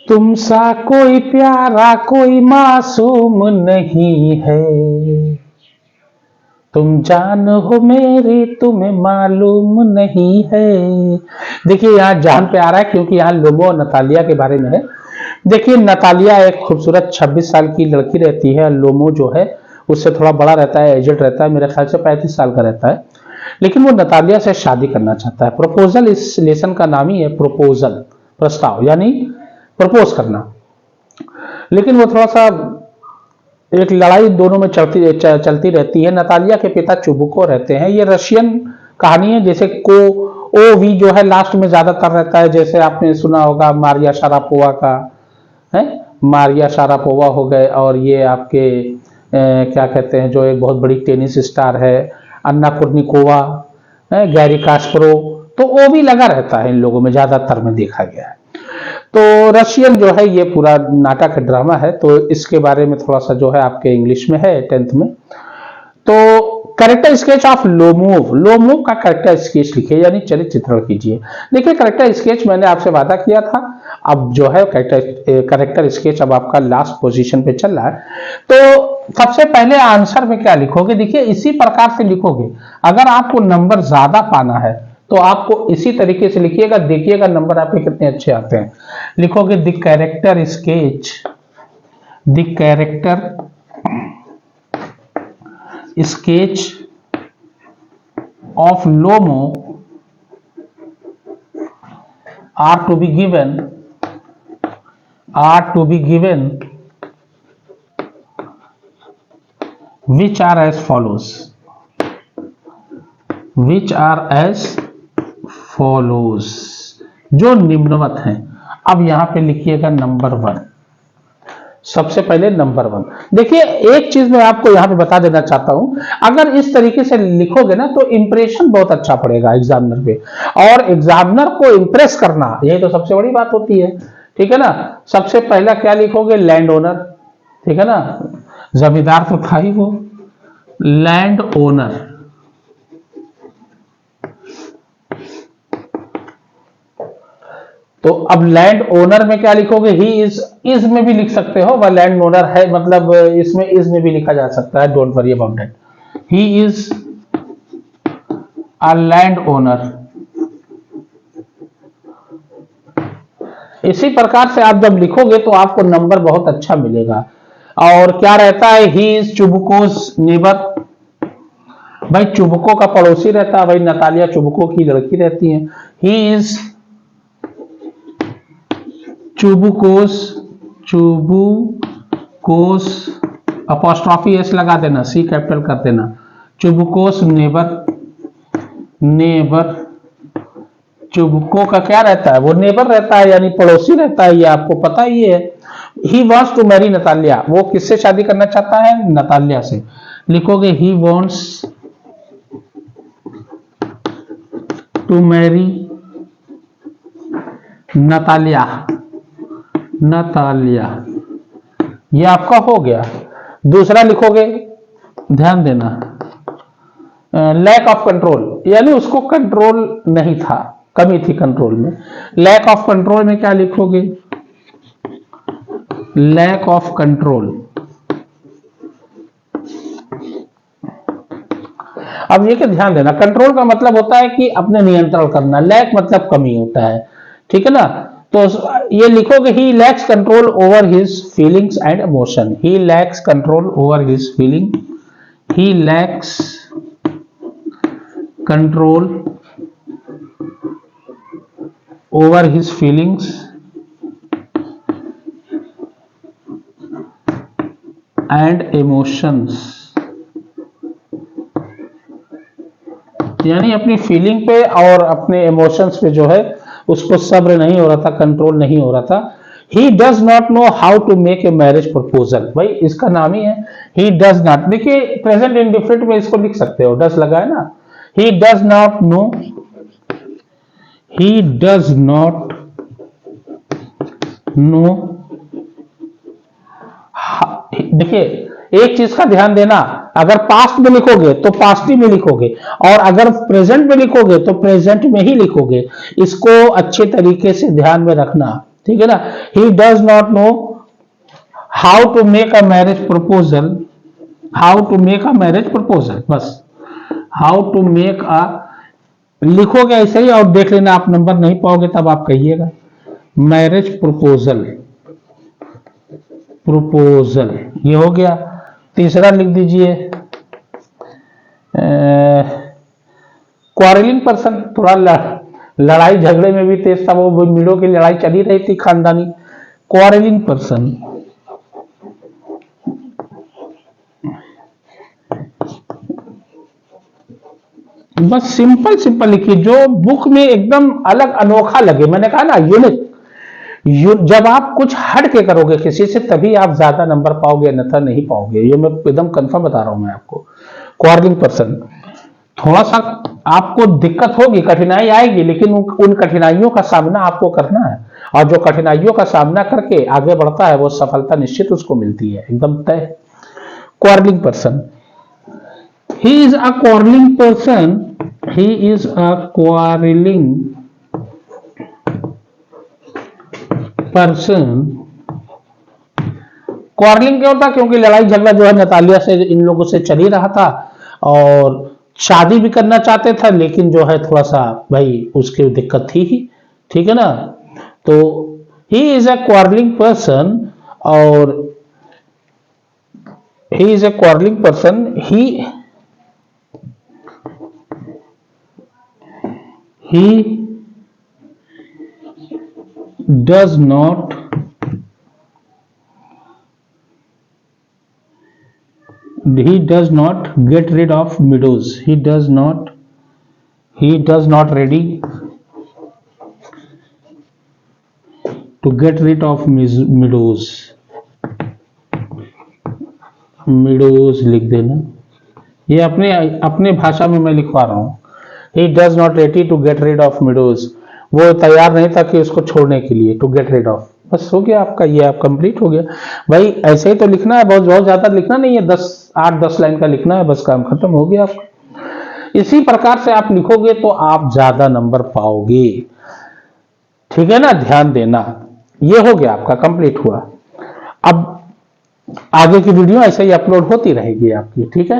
तुमसा कोई प्यारा कोई मासूम नहीं है, तुम जान हो मेरी तुम्हें मालूम नहीं है। देखिए यहाँ जान पे आ रहा है क्योंकि यहाँ लोमो और नतालिया के बारे में है। देखिए नतालिया एक खूबसूरत 26 साल की लड़की रहती है, लोमो जो है उससे थोड़ा बड़ा रहता है, एजेड रहता है, मेरे ख्याल से 35 साल का रहता है, लेकिन वो नतालिया से शादी करना चाहता है। प्रपोजल, इस लेसन का नाम ही है प्रपोजल, प्रस्ताव यानी प्रपोज करना। लेकिन वो थोड़ा सा एक लड़ाई दोनों में चलती रहती है। नतालिया के पिता चुबुको रहते हैं, ये रशियन कहानी है, जैसे को ओ वी जो है लास्ट में ज्यादातर रहता है, जैसे आपने सुना होगा मारिया शारापोवा का है, मारिया शारापोवा हो गए, और ये आपके क्या कहते हैं जो एक बहुत बड़ी टेनिस स्टार है अन्ना कुर्निकोवा, गैरी कास्परो, तो वो भी लगा रहता है इन लोगों में, ज्यादातर में देखा गया है। तो रशियन जो है ये पूरा नाटक ड्रामा है, तो इसके बारे में थोड़ा सा जो है आपके इंग्लिश में है 10th में। तो character sketch of Lomov, Lomov का कैरेक्टर स्केच लिखिए यानी चरित्र चित्रण कीजिए। देखिए कैरेक्टर स्केच मैंने आपसे वादा किया था, अब जो है कैरेक्टर स्केच अब आपका लास्ट पोजीशन पे चल रहा है। तो सबसे पहले आंसर में क्या लिखोगे, देखिए इसी प्रकार से लिखोगे। अगर आपको नंबर ज्यादा पाना है तो आपको इसी तरीके से लिखिएगा, देखिएगा नंबर आपके कितने अच्छे आते हैं। लिखोगे the character sketch, the character sketch of Lomo are to be given which are as follows, जो निम्नवत हैं। अब यहां पे लिखिएगा नंबर 1, सबसे पहले नंबर 1। देखिए एक चीज मैं आपको यहां पे बता देना चाहता हूं, अगर इस तरीके से लिखोगे ना तो इंप्रेशन बहुत अच्छा पड़ेगा एग्जामिनर पे, और एग्जामिनर को इंप्रेस करना यही तो सबसे बड़ी बात होती है, ठीक है ना। सबसे पहला क्या लिखोगे, लैंड ओनर, ठीक है ना, जमींदार तो था ही वो, लैंड ओनर। तो अब लैंड ओनर में क्या लिखोगे, ही इज में भी लिख सकते हो, वह लैंड ओनर है, मतलब इसमें इज में भी लिखा जा सकता है, don't worry about that. He is a land owner. इसी प्रकार से आप जब लिखोगे तो आपको नंबर बहुत अच्छा मिलेगा। और क्या रहता है, ही इज चुबुकोस नेबर, भाई चुबुको का पड़ोसी रहता है, भाई नतालिया चुबुको की लड़की रहती है। ही इज चुबुकोस अपॉस्ट्रॉफी एस लगा देना, सी कैपिटल कर देना, चुबुकोस नेबर। चुबुको का क्या रहता है, वो नेबर रहता है यानी पड़ोसी रहता है, ये आपको पता ही है। He wants to marry Natalia, वो किससे शादी करना चाहता है, नतालिया से। लिखोगे he wants to marry Natalia, ये आपका हो गया। दूसरा लिखोगे, ध्यान देना, लैक ऑफ कंट्रोल, यानी उसको कंट्रोल नहीं था, कमी थी कंट्रोल में। लैक ऑफ कंट्रोल में क्या लिखोगे, लैक ऑफ कंट्रोल। अब ये क्या ध्यान देना, कंट्रोल का मतलब होता है कि अपने नियंत्रण करना, लैक मतलब कमी होता है, ठीक है ना। तो ये लिखोगे he lacks control over his feelings and emotion, he lacks control over his feeling, he lacks control over his feelings and emotions, यानी अपनी फीलिंग पे और अपने इमोशंस पे जो है उसको सब्र नहीं हो रहा था, कंट्रोल नहीं हो रहा था। He does not know how to make a marriage proposal, भाई इसका नाम ही है ही डज नॉट। देखिए प्रेजेंट इंडिफरेंट में इसको लिख सकते हो, डज लगा है ना, he does not know, he does not know. देखिए एक चीज का ध्यान देना, अगर पास्ट में लिखोगे तो पास्ट ही में लिखोगे, और अगर प्रेजेंट में लिखोगे तो प्रेजेंट में ही लिखोगे। इसको अच्छे तरीके से ध्यान में रखना, ठीक है ना। He does not know how to make a marriage proposal, how to make a marriage proposal, बस हाउ टू मेक अ, लिखोगे ऐसे ही और देख लेना, आप नंबर नहीं पाओगे तब आप कहिएगा। मैरिज प्रपोजल, प्रपोजल ये हो गया। तीसरा लिख दीजिए क्वारलिंग पर्सन, थोड़ा लड़ाई झगड़े में भी तेज था, वो मिलों की लड़ाई चली रही थी खानदानी। क्वारलिंग पर्सन, बस सिंपल सिंपल लिखिए जो बुक में एकदम अलग अनोखा लगे। मैंने कहा ना यूनिक, जब आप कुछ हट के करोगे किसी से तभी आप ज्यादा नंबर पाओगे, अन्यथा नहीं पाओगे, ये मैं एकदम कंफर्म बता रहा हूं मैं आपको। क्वारलिंग पर्सन, थोड़ा सा आपको दिक्कत होगी, कठिनाई आएगी, लेकिन उन कठिनाइयों का सामना आपको करना है, और जो कठिनाइयों का सामना करके आगे बढ़ता है वो सफलता निश्चित उसको मिलती है, एकदम तय। Quarrelling person, he is a quarreling person, he is a quarreling person। Quarrelling क्यों था? क्योंकि लड़ाई झगड़ा जो है नतालिया से इन लोगों से चल ही रहा था, और शादी भी करना चाहते थे, लेकिन जो है थोड़ा सा भाई उसकी दिक्कत थी ही, ठीक है ना। तो he is a quarrelling person, और he is a quarrelling person, he does not get rid of widows, he does not ready to get rid of widows, widows लिख देना, ये अपने अपने भाषा में मैं लिखवा रहा हूं। he does not ready to get rid of widows, वो तैयार नहीं था कि उसको छोड़ने के लिए, to get rid of, बस हो गया आपका, ये आप कंप्लीट हो गया। भाई ऐसे ही तो लिखना है, बहुत बहुत ज्यादा लिखना नहीं है, 8-10 लाइन का लिखना है, बस काम खत्म हो गया आपका। इसी प्रकार से आप लिखोगे तो आप ज्यादा नंबर पाओगे, ठीक है ना, ध्यान देना। ये हो गया आपका, कंप्लीट हुआ। अब आगे की वीडियो ऐसे ही अपलोड होती रहेगी आपकी, ठीक है।